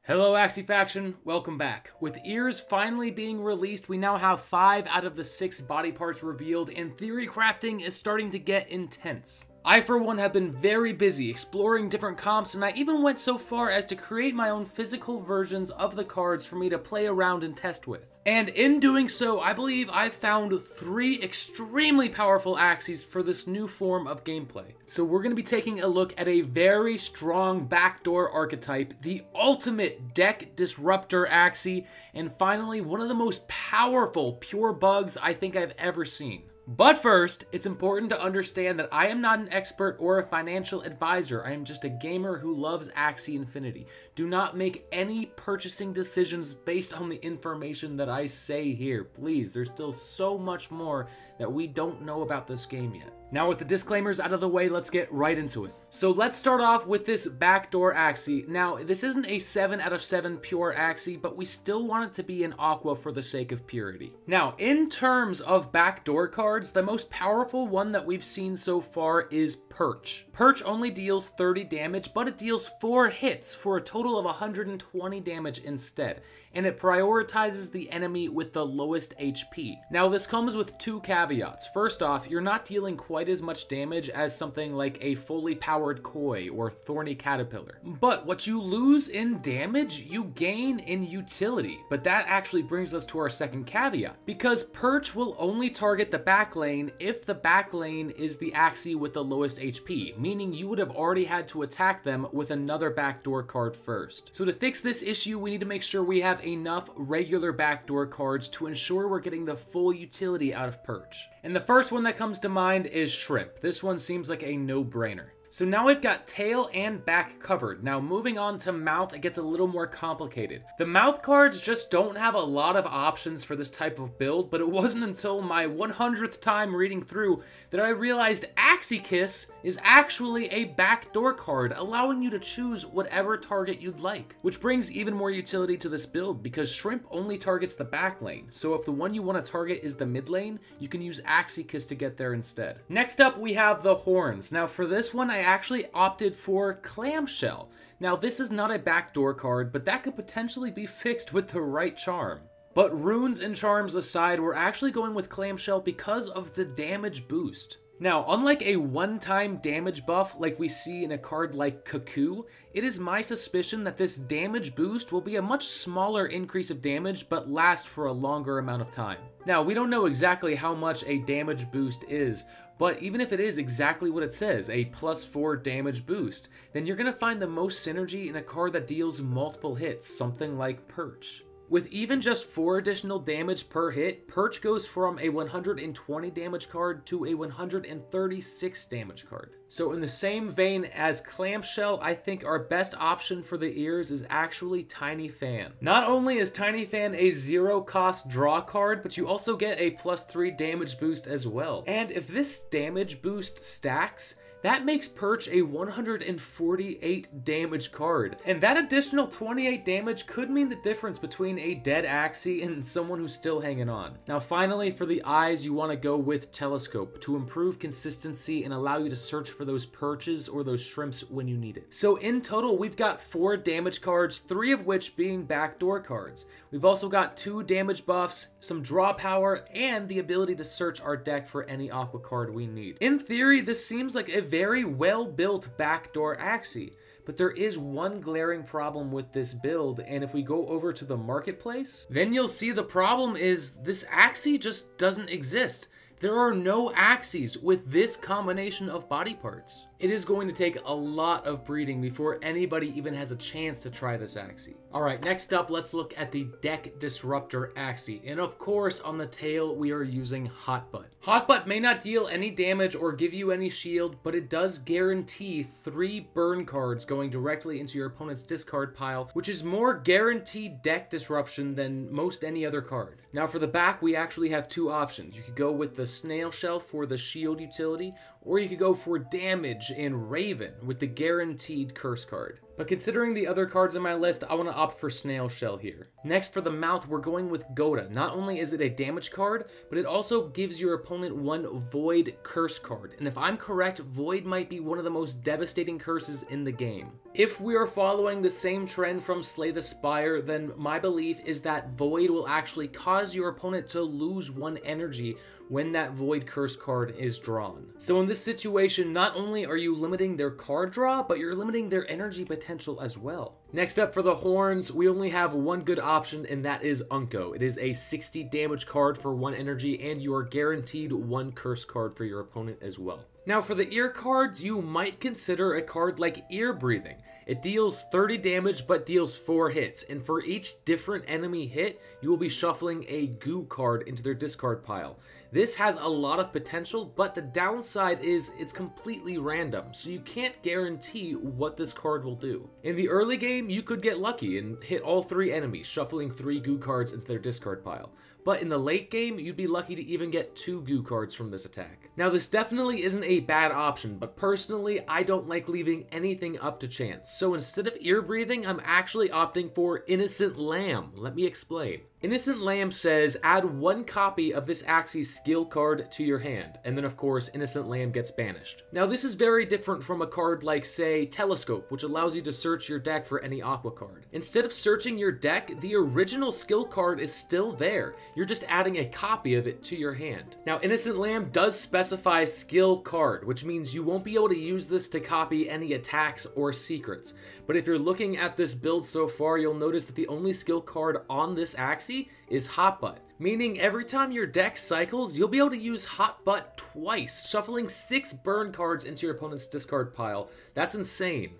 Hello Axie faction, welcome back. With ears finally being released, we now have 5 out of the 6 body parts revealed, and theory crafting is starting to get intense. I for one have been very busy exploring different comps, and I even went so far as to create my own physical versions of the cards for me to play around and test with. And in doing so, I believe I've found 3 extremely powerful Axies for this new form of gameplay. So we're going to be taking a look at a very strong backdoor archetype, the ultimate deck disruptor Axie, and finally one of the most powerful pure bugs I think I've ever seen. But first, it's important to understand that I am not an expert or a financial advisor. I am just a gamer who loves Axie Infinity. Do not make any purchasing decisions based on the information that I say here. Please, there's still so much more that we don't know about this game yet. Now with the disclaimers out of the way, let's get right into it. So let's start off with this Backdoor Axie. Now, this isn't a 7 out of 7 pure Axie, but we still want it to be an Aqua for the sake of purity. Now, in terms of backdoor cards, the most powerful one that we've seen so far is Perch. Perch only deals 30 damage, but it deals 4 hits for a total of 120 damage instead, and it prioritizes the enemy with the lowest HP. Now, this comes with 2 caveats. First off, you're not dealing quite as much damage as something like a fully powered Koi or Thorny Caterpillar. But what you lose in damage, you gain in utility. But that actually brings us to our second caveat, because Perch will only target the back lane if the back lane is the Axie with the lowest HP, meaning you would have already had to attack them with another backdoor card first. So to fix this issue, we need to make sure we have enough regular backdoor cards to ensure we're getting the full utility out of Perch. And the first one that comes to mind is Shrimp. This one seems like a no-brainer. So now we've got tail and back covered. Now moving on to mouth, it gets a little more complicated. The mouth cards just don't have a lot of options for this type of build, but it wasn't until my 100th time reading through that I realized Axie Kiss is actually a backdoor card, allowing you to choose whatever target you'd like. Which brings even more utility to this build, because Shrimp only targets the back lane. So if the one you want to target is the mid lane, you can use Axie Kiss to get there instead. Next up, we have the horns. Now for this one, I actually opted for Clamshell. Now this is not a backdoor card, but that could potentially be fixed with the right charm. But runes and charms aside, we're actually going with Clamshell because of the damage boost. Now, unlike a one-time damage buff like we see in a card like Cuckoo, it is my suspicion that this damage boost will be a much smaller increase of damage but last for a longer amount of time. Now, we don't know exactly how much a damage boost is, but even if it is exactly what it says, a +4 damage boost, then you're going to find the most synergy in a card that deals multiple hits, something like Perch. With even just 4 additional damage per hit, Perch goes from a 120 damage card to a 136 damage card. So in the same vein as Clamshell, I think our best option for the ears is actually Tiny Fan. Not only is Tiny Fan a 0-cost draw card, but you also get a +3 damage boost as well. And if this damage boost stacks, that makes Perch a 148 damage card. And that additional 28 damage could mean the difference between a dead Axie and someone who's still hanging on. Now finally, for the eyes, you want to go with Telescope to improve consistency and allow you to search for those perches or those shrimps when you need it. So in total, we've got 4 damage cards, 3 of which being backdoor cards. We've also got 2 damage buffs, some draw power, and the ability to search our deck for any Aqua card we need. In theory, this seems like a very well-built backdoor Axie, but there is one glaring problem with this build, and if we go over to the marketplace, then you'll see the problem is this Axie just doesn't exist. There are no Axies with this combination of body parts. It is going to take a lot of breeding before anybody even has a chance to try this Axie. Alright, next up, let's look at the Deck Disruptor Axie. And of course, on the tail, we are using Hotbutt. Hotbutt may not deal any damage or give you any shield, but it does guarantee 3 burn cards going directly into your opponent's discard pile, which is more guaranteed deck disruption than most any other card. Now for the back, we actually have 2 options. You could go with the Snail Shell for the shield utility, or you could go for damage in Raven with the guaranteed curse card. But considering the other cards on my list, I want to opt for Snail Shell here. Next, for the mouth, we're going with Goda. Not only is it a damage card, but it also gives your opponent one Void curse card. And if I'm correct, Void might be one of the most devastating curses in the game. If we are following the same trend from Slay the Spire, then my belief is that Void will actually cause your opponent to lose one energy when that Void curse card is drawn. So in this situation, not only are you limiting their card draw, but you're limiting their energy potential as well. Next up for the horns, we only have one good option, and that is Unco. It is a 60 damage card for 1 energy, and you are guaranteed 1 curse card for your opponent as well. Now for the ear cards, you might consider a card like Ear Breathing. It deals 30 damage but deals 4 hits, and for each different enemy hit, you will be shuffling a goo card into their discard pile. This has a lot of potential, but the downside is it's completely random, so you can't guarantee what this card will do. In the early game, you could get lucky and hit all 3 enemies, shuffling 3 goo cards into their discard pile. But in the late game, you'd be lucky to even get 2 goo cards from this attack. Now this definitely isn't a bad option, but personally, I don't like leaving anything up to chance. So instead of Ear Breathing, I'm actually opting for Innocent Lamb. Let me explain. Innocent Lamb says add 1 copy of this Axie skill card to your hand, and then of course Innocent Lamb gets banished. Now this is very different from a card like, say, Telescope, which allows you to search your deck for any Aqua card. Instead of searching your deck, the original skill card is still there. You're just adding a copy of it to your hand. Now Innocent Lamb does specify skill card, which means you won't be able to use this to copy any attacks or secrets. But if you're looking at this build so far, you'll notice that the only skill card on this Axie is Hot Butt, meaning every time your deck cycles, you'll be able to use Hot Butt twice, shuffling 6 burn cards into your opponent's discard pile. That's insane.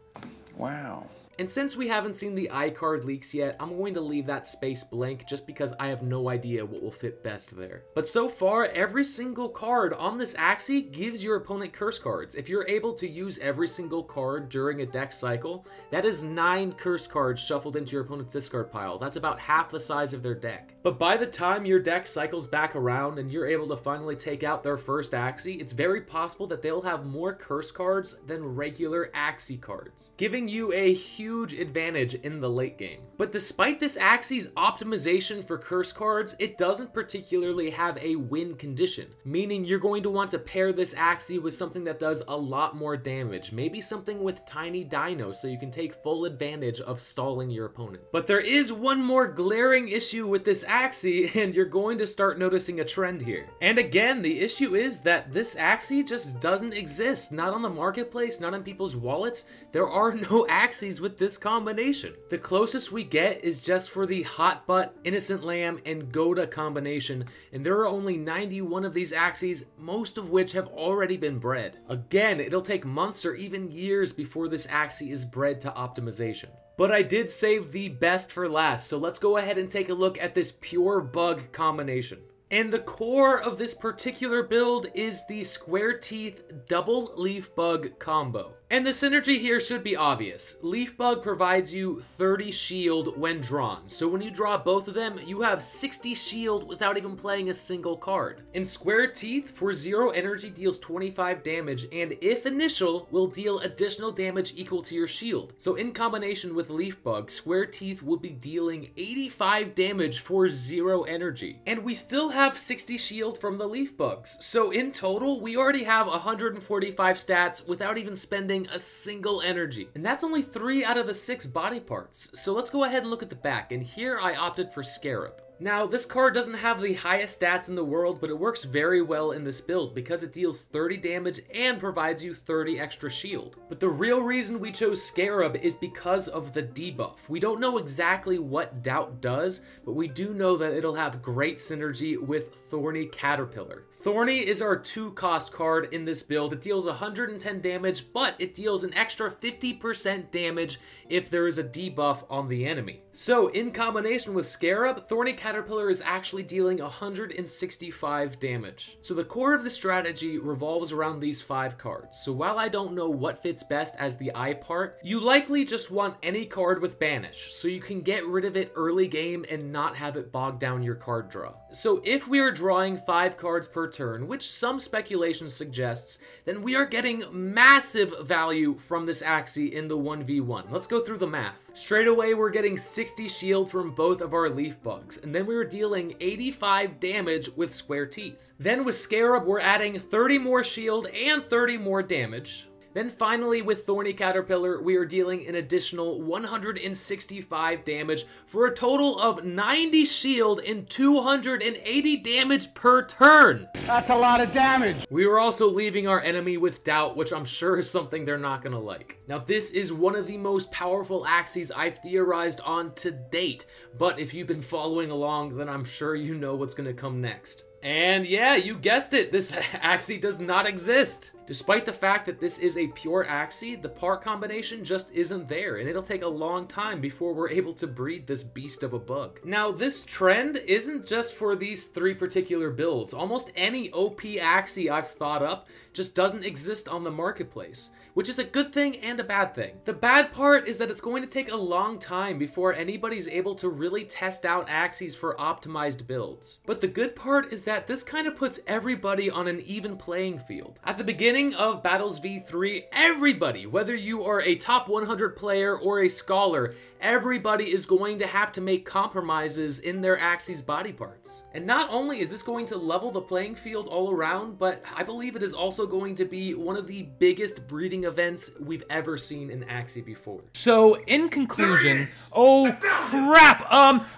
Wow. And since we haven't seen the iCard leaks yet, I'm going to leave that space blank just because I have no idea what will fit best there. But so far, every single card on this Axie gives your opponent curse cards. If you're able to use every single card during a deck cycle, that is 9 curse cards shuffled into your opponent's discard pile. That's about half the size of their deck. But by the time your deck cycles back around and you're able to finally take out their first Axie, it's very possible that they'll have more curse cards than regular Axie cards, giving you a huge advantage in the late game. But despite this Axie's optimization for curse cards, it doesn't particularly have a win condition, meaning you're going to want to pair this Axie with something that does a lot more damage, maybe something with Tiny Dino so you can take full advantage of stalling your opponent. But there is one more glaring issue with this Axie, and you're going to start noticing a trend here. And again, the issue is that this Axie just doesn't exist, not on the marketplace, not in people's wallets. There are no Axies with this combination. The closest we get is just for the Hot Butt, Innocent Lamb, and Goda combination, and there are only 91 of these Axies, most of which have already been bred. Again, it'll take months or even years before this Axie is bred to optimization. But I did save the best for last, so let's go ahead and take a look at this pure bug combination. And the core of this particular build is the Square Teeth Double Leaf Bug combo. And the synergy here should be obvious. Leaf Bug provides you 30 shield when drawn, so when you draw both of them, you have 60 shield without even playing a single card. And Square Teeth, for 0 energy, deals 25 damage, and if initial, will deal additional damage equal to your shield. So in combination with Leaf Bug, Square Teeth will be dealing 85 damage for 0 energy. And we still have 60 shield from the Leaf Bugs. So in total, we already have 145 stats without even spending a single energy. And that's only 3 out of the 6 body parts. So let's go ahead and look at the back. And here I opted for Scarab. Now, this card doesn't have the highest stats in the world, but it works very well in this build because it deals 30 damage and provides you 30 extra shield. But the real reason we chose Scarab is because of the debuff. We don't know exactly what Doubt does, but we do know that it'll have great synergy with Thorny Caterpillar. Thorny is our 2-cost card in this build. It deals 110 damage, but it deals an extra 50% damage if there is a debuff on the enemy. So in combination with Scarab, Thorny Caterpillar Caterpillar is actually dealing 165 damage. So the core of the strategy revolves around these 5 cards. So while I don't know what fits best as the eye part, you likely just want any card with banish, so you can get rid of it early game and not have it bog down your card draw. So if we are drawing 5 cards per turn, which some speculation suggests, then we are getting massive value from this Axie in the 1v1. Let's go through the math. Straight away, we're getting 60 shield from both of our leaf bugs, and then we were dealing 85 damage with square teeth. Then with Scarab, we're adding 30 more shield and 30 more damage. Then finally, with Thorny Caterpillar, we are dealing an additional 165 damage for a total of 90 shield and 280 damage per turn. That's a lot of damage. We were also leaving our enemy with doubt, which I'm sure is something they're not gonna like. Now, this is one of the most powerful Axies I've theorized on to date, but if you've been following along, then I'm sure you know what's gonna come next. And yeah, you guessed it, this Axie does not exist. Despite the fact that this is a pure Axie, the part combination just isn't there, and it'll take a long time before we're able to breed this beast of a bug. Now, this trend isn't just for these 3 particular builds. Almost any OP Axie I've thought up just doesn't exist on the marketplace, which is a good thing and a bad thing. The bad part is that it's going to take a long time before anybody's able to really test out Axies for optimized builds. But the good part is that this kind of puts everybody on an even playing field. At the beginning of Battles V3, everybody, whether you are a top 100 player or a scholar, everybody is going to have to make compromises in their Axie's body parts. And not only is this going to level the playing field all around, but I believe it is also going to be one of the biggest breeding events we've ever seen in Axie before. So, in conclusion, oh crap!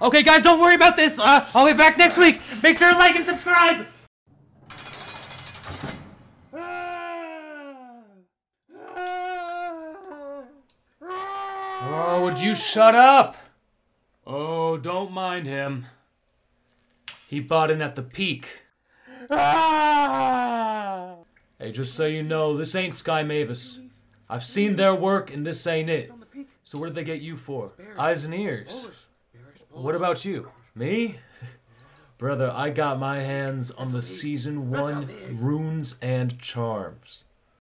Okay guys, don't worry about this. I'll be back next week. Make sure to like and subscribe. Oh, would you shut up? Oh, don't mind him. He bought in at the peak. Hey, just so you know, this ain't Sky Mavis. I've seen their work and this ain't it. So what did they get you for? Eyes and ears. What about you? Me? Brother, I got my hands on the Season 1 runes and charms.